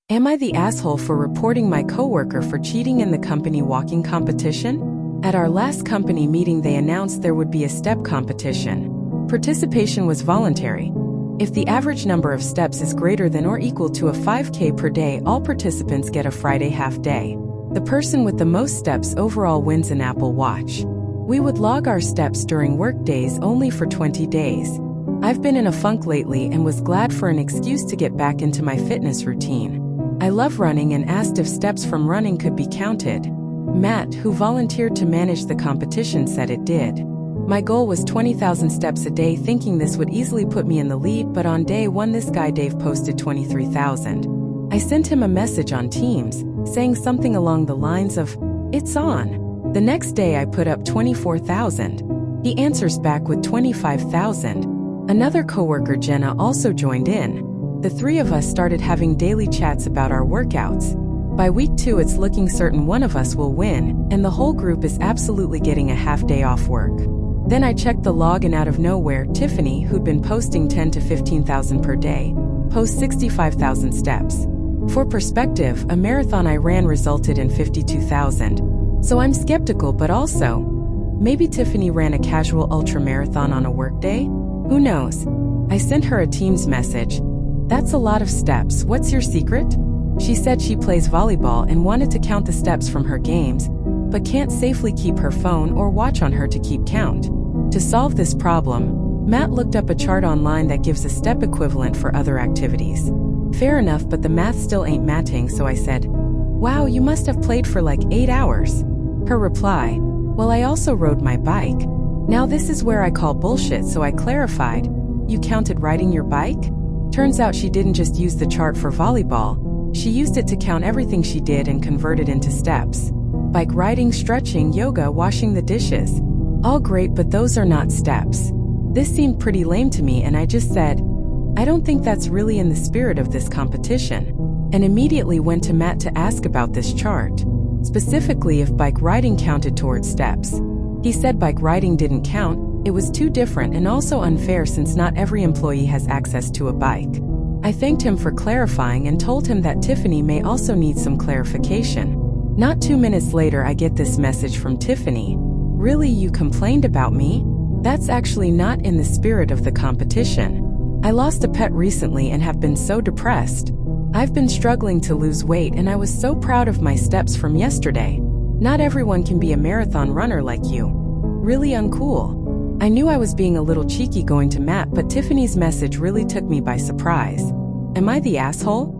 Am I the asshole for reporting my coworker for cheating in the company walking competition? At our last company meeting, they announced there would be a step competition. Participation was voluntary. If the average number of steps is greater than or equal to a 5K per day, all participants get a Friday half day. The person with the most steps overall wins an Apple Watch. We would log our steps during work days only for 20 days. I've been in a funk lately and was glad for an excuse to get back into my fitness routine. I love running and asked if steps from running could be counted. Matt, who volunteered to manage the competition, said it did. My goal was 20,000 steps a day, thinking this would easily put me in the lead, but on day one this guy Dave posted 23,000. I sent him a message on Teams, saying something along the lines of, "It's on." The next day I put up 24,000. He answers back with 25,000. Another coworker, Jenna, also joined in. The three of us started having daily chats about our workouts. By week 2 it's looking certain one of us will win, and the whole group is absolutely getting a half day off work. Then I checked the log and out of nowhere, Tiffany, who'd been posting 10 to 15,000 per day, posts 65,000 steps. For perspective, a marathon I ran resulted in 52,000. So I'm skeptical, but also, maybe Tiffany ran a casual ultra marathon on a work day? Who knows? I sent her a Teams message. "That's a lot of steps. What's your secret?" She said she plays volleyball and wanted to count the steps from her games, but can't safely keep her phone or watch on her to keep count. To solve this problem, Matt looked up a chart online that gives a step equivalent for other activities. Fair enough, but the math still ain't matching, so I said, "Wow, you must have played for like 8 hours. Her reply, "Well, I also rode my bike." Now this is where I call bullshit, so I clarified, "You counted riding your bike?" Turns out she didn't just use the chart for volleyball, she used it to count everything she did and convert it into steps. Bike riding, stretching, yoga, washing the dishes. All great, but those are not steps. This seemed pretty lame to me, and I just said, "I don't think that's really in the spirit of this competition," and immediately went to Matt to ask about this chart, specifically if bike riding counted towards steps. He said bike riding didn't count. It was too different and also unfair since not every employee has access to a bike. I thanked him for clarifying and told him that Tiffany may also need some clarification. Not 2 minutes later I get this message from Tiffany. "Really, you complained about me? That's actually not in the spirit of the competition. I lost a pet recently and have been so depressed. I've been struggling to lose weight and I was so proud of my steps from yesterday. Not everyone can be a marathon runner like you. Really uncool." I knew I was being a little cheeky going to Matt, but Tiffany's message really took me by surprise. Am I the asshole?